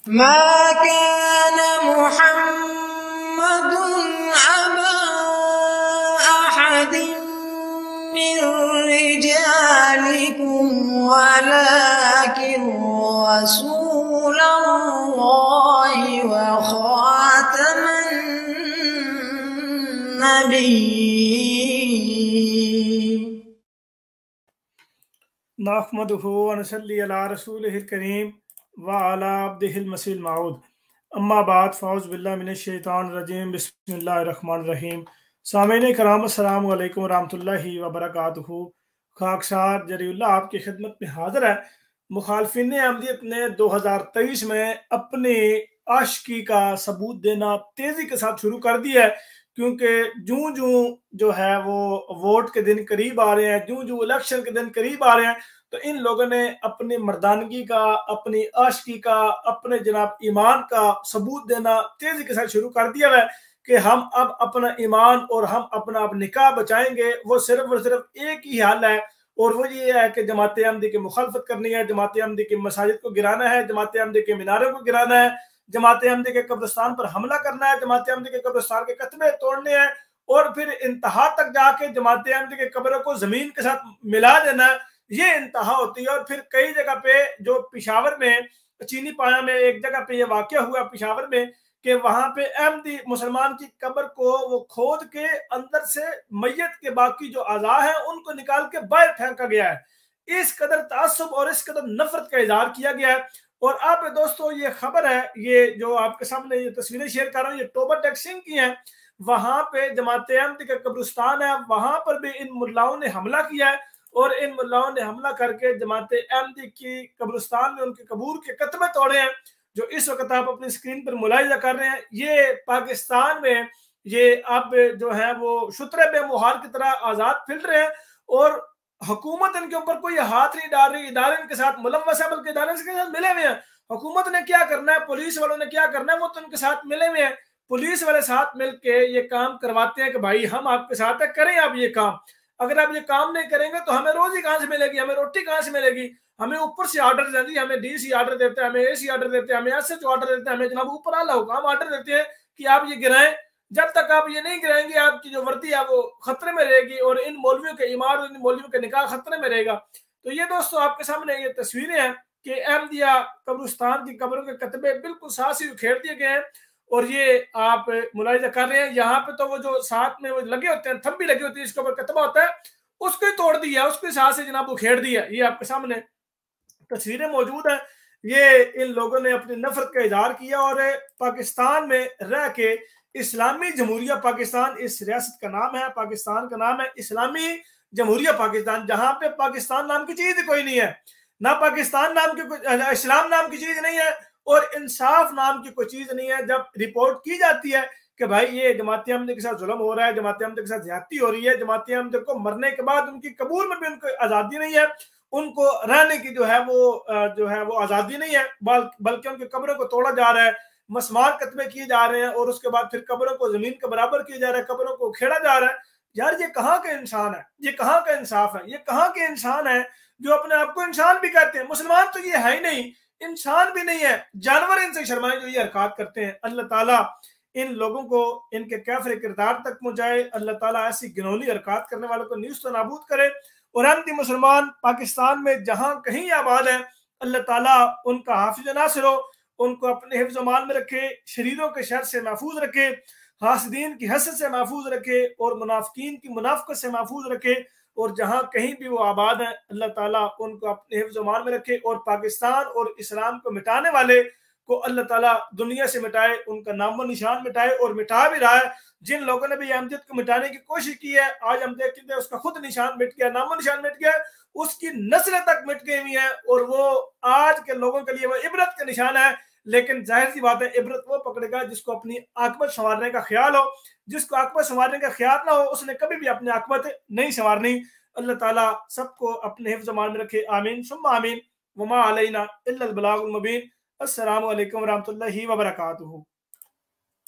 ما كان محمد أبا أحد من رجالكم ولكن رسول الله وخاتم النبيين. نحمده ونصلي على رسوله الكريم وعلى عبده المسيح الموعود. اما بعد فاعوذ باللہ من الشیطان الرجیم بسم اللہ الرحمن الرحیم. سامعین کرام السلام علیکم ورحمۃ اللہ وبرکاتہ. خاکسار جری اللہ آپ کی خدمت میں حاضر ہے. مخالفین احمدیت نے 2023 میں اپنی عاشقی کا ثبوت دینا تیزی کے ساتھ شروع کر دیا ہے، کیونکہ جو ہے وہ ووٹ کے دن قریب آ رہے ہیں، الیکشن کے دن قریب آ رہے ہیں، تو ان لوگوں نے اپنی مردانگی کا، اپنی عاشقی کا، اپنے جناب ایمان کا ثبوت دینا تیزی کے ساتھ شروع کر دیا ہے کہ ہم اب اپنا ایمان اور ہم اپنا نکاح بچائیں گے. وہ صرف اور صرف ایک ہی حل ہے، اور وہ یہ ہے کہ جماعت احمدی کی مخالفت کرنی ہے، جماعت احمدی کی مساجد کو گرانا ہے، جماعت احمدی کے میناروں کو گرانا ہے، جماعت احمدی کے قبرستان پر حملہ کرنا ہے، جماعت احمدی کے قبرستان کے کتبے توڑنے ہیں، اور پھر انتہا تک جا کے جماعت احمدی کے قبروں کو زمین کے ساتھ ملا دینا ہے. یہ انتہا ہوتی ہے. اور پھر کئی جگہ پہ جو پشاور میں چینی پایا میں ایک جگہ پہ یہ واقعہ ہوا پشاور میں کہ وہاں پہ احمدی مسلمان کی قبر کو وہ کھود کے اندر سے میت کے باقی جو اعضاء ہیں ان کو نکال کے باہر پھینکا گیا ہے. اس قدر تعصب اور اس قدر نفرت کا اظہار کیا گیا ہے. اور اب دوستو یہ خبر ہے، یہ جو آپ کے سامنے یہ تصویریں شیئر کر رہا ہوں، یہ ٹوبر ٹیکسنگ کی ہیں. وہاں پہ جماعت احمدی کا قبرستان ہے، وہاں پر بھی ان ملاؤں نے حملہ کیا ہے، اور ان ملاؤں نے حملہ کر کے جماعت احمدی کی قبرستان میں ان کے قبور کے کتبے توڑے ہیں، جو اس وقت آپ اپنی اسکرین پر ملاحظہ کر رہے ہیں. یہ پاکستان میں یہ اب جو ہے وہ شترے بے مہار کی طرح آزاد پھیل رہے ہیں، اور حکومت ان کے اوپر کوئی ہاتھ نہیں ڈال رہی. ادارے ان کے ساتھ ملوث ہے، بلکہ ادارے کے ساتھ ملے ہوئے ہیں. حکومت نے کیا کرنا ہے، پولیس والوں نے کیا کرنا ہے، وہ تو ان کے ساتھ ملے ہوئے ہیں. پولیس والے ساتھ مل کے یہ کام کرواتے ہیں کہ بھائی ہم آپ کے ساتھ ہیں، کریں آپ یہ کام. اگر آپ یہ کام نہیں کریں گے تو ہمیں روزی کہاں سے ملے گی، ہمیں روٹی کہاں سے ملے گی. ہمیں اوپر سے آرڈر دیتے ہیں، ہمیں ڈی سی آرڈر دیتے ہیں، ہمیں اے سی آرڈر دیتے ہیں، ہمیں ایس ایچ او آرڈر دیتے ہیں، ہمیں جناب اوپر اعلیٰ حکام آرڈر دیتے ہیں کہ آپ یہ گرائیں. جب تک آپ یہ نہیں گرائیں گے آپ کی جو وردی ہے وہ خطرے میں رہے گی، اور ان مولویوں کے ایمان اور ان مولویوں کے نکاح خطرے میں رہے گا. تو یہ دوستو آپ کے سامنے یہ تصویریں ہیں کہ احمدیہ قبرستان کی قبروں کے کتبے بالکل ساتھ ہی اکھیڑ دیے گئے ہیں. اور یہ آپ ملاحظہ کر رہے ہیں یہاں پہ تو وہ جو ساتھ میں وہ لگے ہوتے ہیں، تھمبی لگی ہوتی ہے، اس کے اوپر کتبہ ہوتا ہے، اس کو ہی توڑ دیا، اس کے ساتھ سے جناب اکھیڑ دیا. یہ آپ کے سامنے تصویریں موجود ہیں. یہ ان لوگوں نے اپنی نفرت کا اظہار کیا، اور پاکستان میں رہ کے اسلامی جمہوریہ پاکستان اس ریاست کا نام ہے، پاکستان کا نام ہے اسلامی جمہوریہ پاکستان، جہاں پہ پاکستان نام کی چیز کوئی نہیں ہے، نہ پاکستان نام کی اسلام نام کی چیز نہیں ہے، اور انصاف نام کی کوئی چیز نہیں ہے. جب رپورٹ کی جاتی ہے کہ بھائی یہ جماعت احمدی کے ساتھ ظلم ہو رہا ہے، جماعت احمدی کے ساتھ زیادتی ہو رہی ہے، جماعت احمدی کو مرنے کے بعد ان کی قبور میں بھی ان کو آزادی نہیں ہے، ان کو رہنے کی جو ہے وہ آزادی نہیں ہے، بلکہ ان کی قبروں کو توڑا جا رہا ہے، مسمار کتبے کیے جا رہے ہیں، اور اس کے بعد پھر قبروں کو زمین کے برابر کیا جا رہا ہے، قبروں کو کھیڑا جا رہا ہے. یار یہ کہاں کا انسان ہے، یہ کہاں کا انصاف ہے، یہ کہاں کے انسان ہے جو اپنے آپ کو انسان بھی کہتے ہیں. مسلمان تو یہ ہے ہی نہیں، انسان بھی نہیں ہے، جانور ان سے شرمائے جو یہ حرکات کرتے ہیں. اللہ تعالیٰ ان لوگوں کو ان کے کافر کردار تک پہنچائے. اللہ تعالیٰ ایسی گنہولی حرکات کرنے والوں کو نیست و نابود کرے. اور احمدی مسلمان پاکستان میں جہاں کہیں آباد ہیں، اللہ تعالیٰ ان کا حافظ ناصر ہو، ان کو اپنے حفظ و امان میں رکھے، شریروں کے شر سے محفوظ رکھے، حاسدین کی حسد سے محفوظ رکھے، اور منافقین کی منافقت سے محفوظ رکھے. اور جہاں کہیں بھی وہ آباد ہیں اللہ تعالیٰ ان کو اپنے حفظ و امان میں رکھے، اور پاکستان اور اسلام کو مٹانے والے کو اللہ تعالیٰ دنیا سے مٹائے، ان کا نام و نشان مٹائے، اور مٹا بھی رہا ہے. جن لوگوں نے بھی احمدیت کو مٹانے کی کوشش کی ہے، آج ہم دیکھتے ہیں اس کا خود نشان مٹ گیا، نام و نشان مٹ گیا، اس کی نسلیں تک مٹ گئی ہوئی ہیں، اور وہ آج کے لوگوں کے لیے وہ عبرت کا نشان ہے. لیکن ظاہر سی بات ہے عبرت وہ پکڑے گا جس کو اپنی عاقبت سنوارنے کا خیال ہو. جس کو عاقبت سنوارنے کا خیال نہ ہو اس نے کبھی بھی اپنی عاقبت نہیں سنوارنی. اللہ تعالیٰ سب کو اپنے حفظ و امان میں رکھے، آمین ثم آمین. وما علینا الا البلاغ المبین. السلام علیکم ورحمۃ اللہ وبرکاتہ.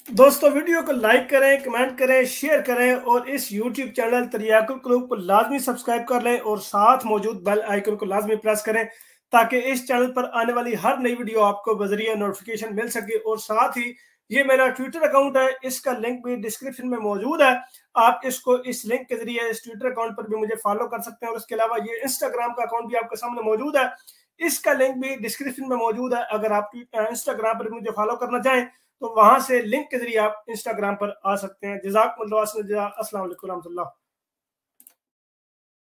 دوستو ویڈیو کو لائک کریں، کمنٹ کریں، شیئر کریں، اور اس یوٹیوب چینل تریاق القلوب کو لازمی سبسکرائب کر لیں، اور ساتھ موجود بیل آئیکن کو لازمی پریس کریں تاکہ اس چینل پر آنے والی ہر نئی ویڈیو آپ کو بذریعہ نوٹیفیکیشن مل سکے۔ اور ساتھ ہی یہ میرا ٹویٹر اکاؤنٹ ہے، اس کا لنک بھی ڈسکرپشن میں موجود ہے، آپ اس کو اس لنک کے ذریعے اس ٹویٹر اکاؤنٹ پر بھی مجھے فالو کر سکتے ہیں۔ اور اس کے علاوہ یہ انسٹاگرام کا اکاؤنٹ بھی آپ کے سامنے موجود ہے، اس کا لنک بھی ڈسکرپشن میں موجود ہے۔ اگر آپ انسٹاگرام پر مجھے فالو کرنا چاہیں تو وہاں سے لنک کے ذریعے آپ انسٹاگرام پر آ سکتے ہیں۔ جزاکم اللہ خیر، السلام علیکم و رحمۃ اللہ۔